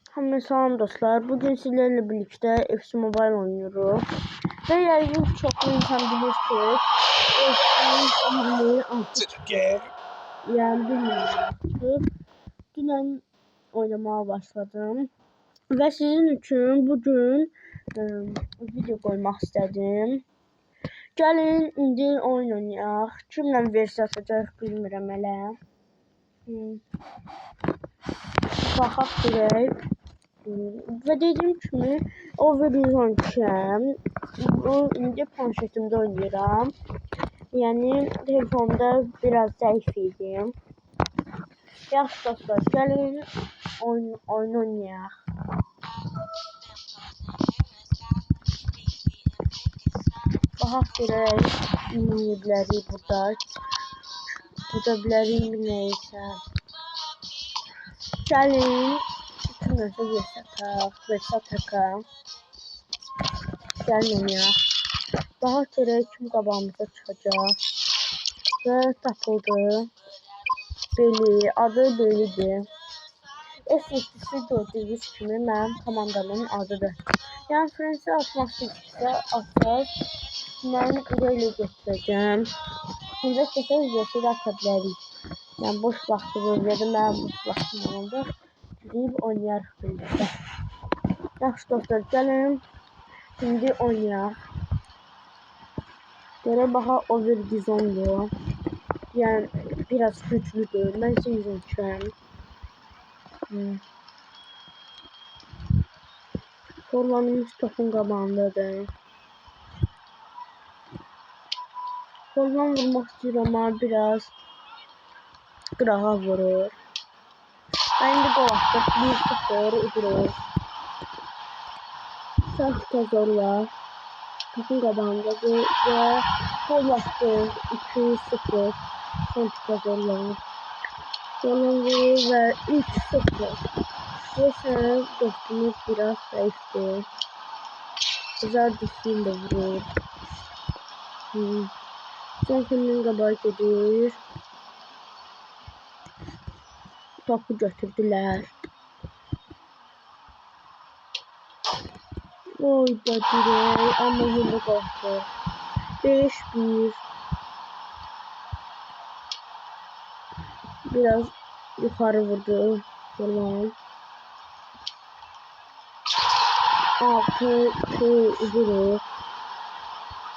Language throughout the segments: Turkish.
Hamı salam dostlar. Bugün sizlerle birlikte FC Mobile oynuyoruz. Ve yaygın çoxlu insan bilir ki FC Mobile artık yani bilmiyorum. Dünən oynamaya başladım. Ve sizin için bugün video koymak istedim. Gəlin indi oyun oynayaq. Kimlə versiya atacaq bilmirəm elə. Baxaq görək. Ve dediğim gibi Overwatch oynayacağım. İndi planşetimde oynuyorum. Yani telefonda biraz zayıf idim. Yaxşı dostlar, gəlin oyun oynayaq. Baxaq görək minibləri burada. Burada bilərik neysə. Gəlin Nasıl Versataka gelmeyecek. Daha sonra kim qabağımıza çıxacaq ve tapıldı. Beli, adı Belidir. S7'si gördüğünüz kimi mənim komandamın adıdır. Yəni Fransa atmaq istəyirsə atacaq. Mən irəli götürəcəm. Burada səsə üzrəsi ata bilərik. Yəni boş vaxtımız ya da mənim boş vaxtım olanda deyib oynayarıq birlikdə. Yaxşı dostlar, gəlin şimdi oynayaq. Görə baxa Overwatch'dur. Yəni biraz güclüdür. Mən sizin Forlanımız topun qabağındadır. Forlan vurmaq istəyir amma biraz qırağa vurur. Ben de gol attık. 1-0 udurur. Sahte zorla. Topun qabağındadır ve gol attık. 2-0. Sahte zorla. Zorla vurur ve 3-0. Ve sen dostumuz biraz zayıftır. Güzel düşün de vurur. Son filmin qabağı gedir. Topu götürdüler. Oy da direk ama yine kalktı. 5-1. Biraz yukarı vurdu. Falan. 6-2 vurur.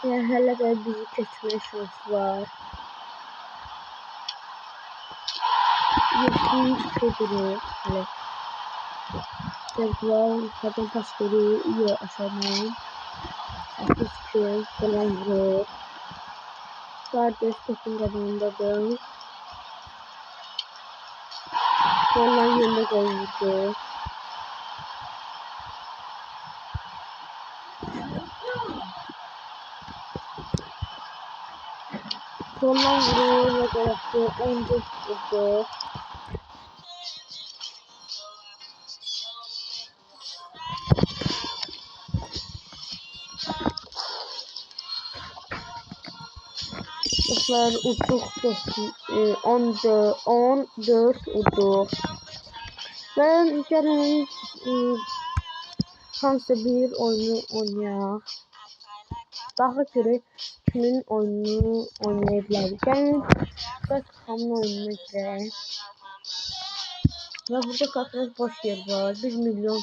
Yani hele de bizi keçmeye şansı var. 7-2 vurur. Hele. Tekrar kadın pas veriyor. İyi aşağıdan. 8-2 falan vurur. Kardeş topun qabağındadır. Sonra yerine gol vurdu. Sonra vurur ve gol attı. 14 vurdu. Dostlar uçuq 14 uçuq. Ben gəlin hansı bir oyunu oynayaq. Daha görə kimin oyununu oynaya bilərik. Gəlin Beckham oyununa girək. Və burada qaçaq boş yer var. 1 milyon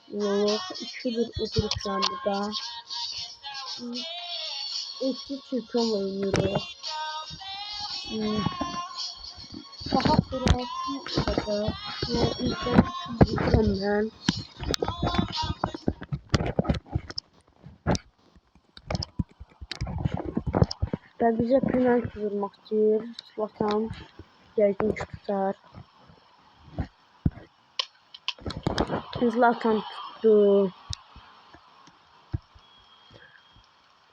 yolluq. 2-1 uduruq şu an burada. Eski çirkin oynuyoruz. Daha sonra kim olacak? Ve ilkten kim ben. Ve bize penaltı vurmak istiyor. Zlatan gergin tutar. Zlatan tuttu.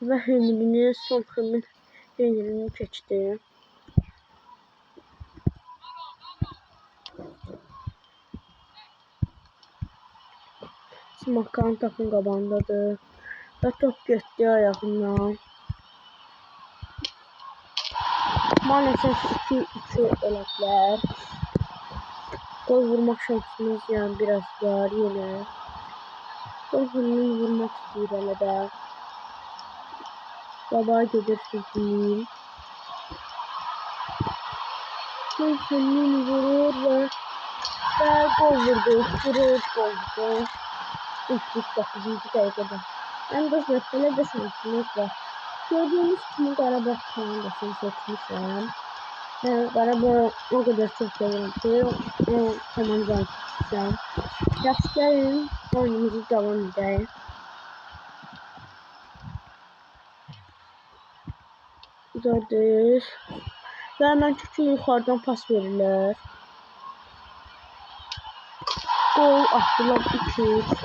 Ve Henry'nin son Henry'nin keçdi. Smakan takım qabağındadır. Və top getdi ayağından. Maalesef 2-2 elədilər. Gol vurmak şansımız yani biraz var yine. Golünü vurmak istiyor hele de. Baba gelirsizliğim. Golünü vurur ve gol vurdu. Kırık gol vurdu. 39. dakikada. Ben de böyle de şansımız var. Gördüğünüz gibi Qarabağ komandasını seçmişəm. Qarabağ o kadar çok seviyorum ki o komandanı seçmişəm. Yaxşı gəlin, oyunumuzu devam edək. Uzadır. Və hemen çünki yuxarıdan pas verirlər. Gol attılar 2-3.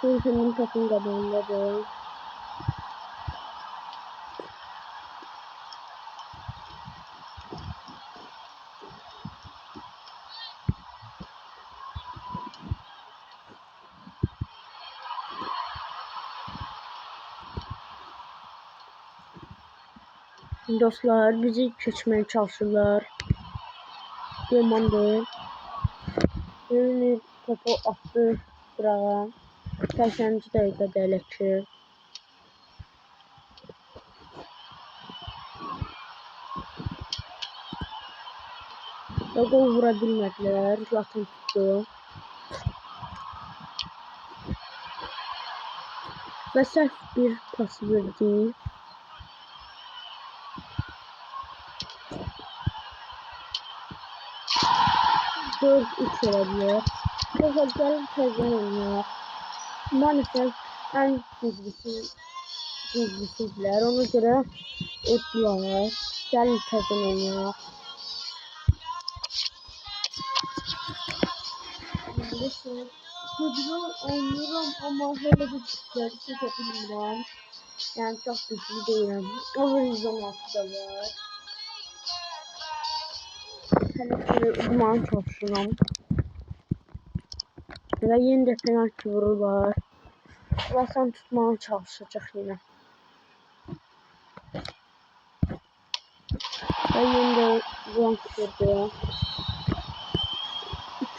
Şimdi topun qabağındadır. Dostlar bizi keçmeye çalışırlar. Yamandır. Ürünü topu attı burağa. 80. dakikada elə ki. Və gol vura bilmədilər. Zlatan tutdu. Və səhv bir pas verdi. Dört üç olabilir. Gözəllərin təzən oynuyor. Maalesef en güçlüsüdülər. Ona göre etdiler. Gəlin təzən oynuyor. Futbol oynuyorum ama hele bir güçleri çekebilirim. Yani çok güçlü değilim. O yüzden da var. Hele şöyle uzman çalışıyorum. Ve yeni de penaltı vururlar. Lasan tutmaya çalışacak yine. Ve yeni de vuran kurdu.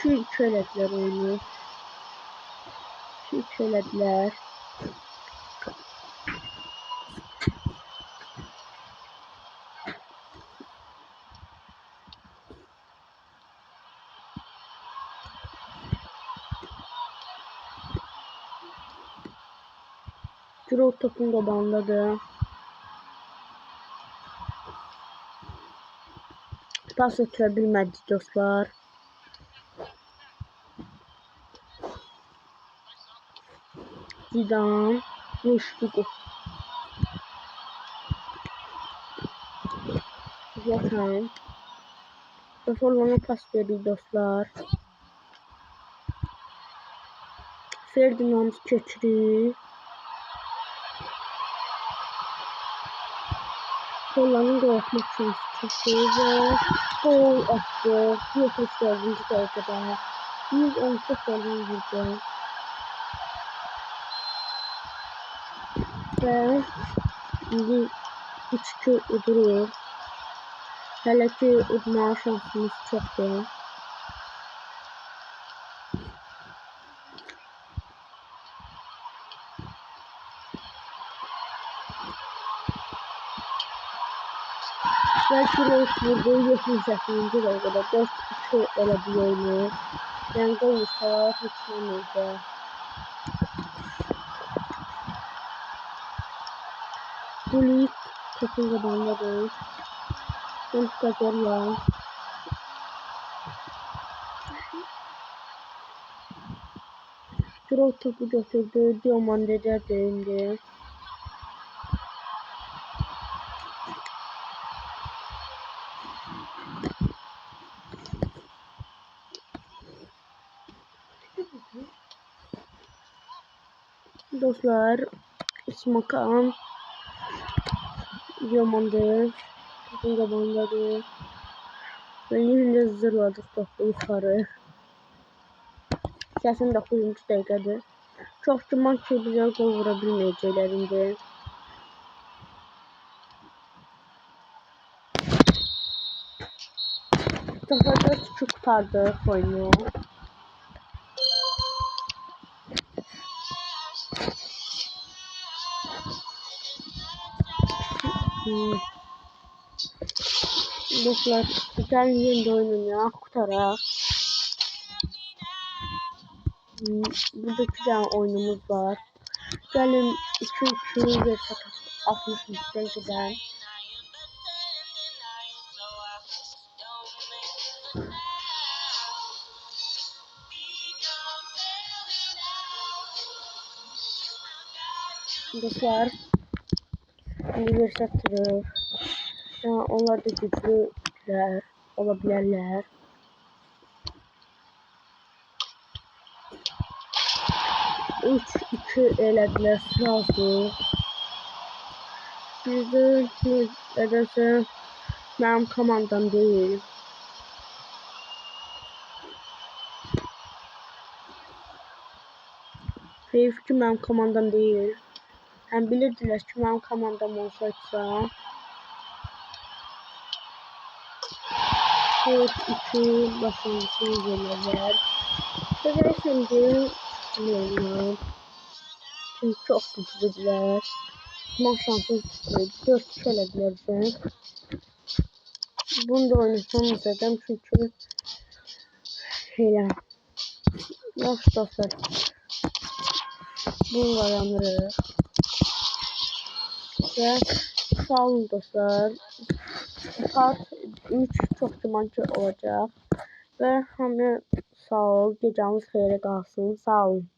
2-3 elediler oyunu. 2-3 elediler. Giroud topun qabağındadır. Pas ötürə bilmədi dostlar. Zidane vuruşdu. Zlatan. Formanı pas verdi dostlar. Ferdinand keçirir. Kollarını gol atmak şansı çıktı ve gol attı. 74. dakikada 118 golü vurdu. Ve şimdi 3-2 udurur. Hele ki udma şansımız çoktu. Ve Giroud vurdu 78. dakikada 4-2 elədi oyunu. Yani gol vursalar hiç olmayacaq. Gullit topun qabağındadır. Gol qazarlar. Giroud topu götürdü. Diomandede değindi. Dostlar Smakan Diomandede topun qabağındadır. Ve yine zırladık topu yukarı. 89. dakikadır. Çok güman ki bize gol vurabilmeyecekler indi. Dostlar 4-2 kurtardık oyunu. Dostlar gelin yeni de oynanıyor. Kurtarak. Burada 2 tane oyunumuz var. Gelin 2-2 ve 60 giden. Dostlar şimdi bir satırır. Onlar da güçlüler olabilirler. Üç iki elediler sırası. Bizde nedense benim komandam değil. Keyif ki benim komandam değil. Hem bilirdiler ki benim komandam olsaydı. 4-2 başlamasını gelirler. Ve şimdi bilmiyorum. Şimdi çok güçlüdüler. Maç şansı 4 elediler ben. Bunu da oynasam istedim çünkü hele. Yaxşı dostlar. Bunu kazanırıq. Ve sağ olun dostlar. Part 3 çok güman ki olacak. Ve hamı sağ ol. Geceniz xeyirə qalsın. Sağ olun.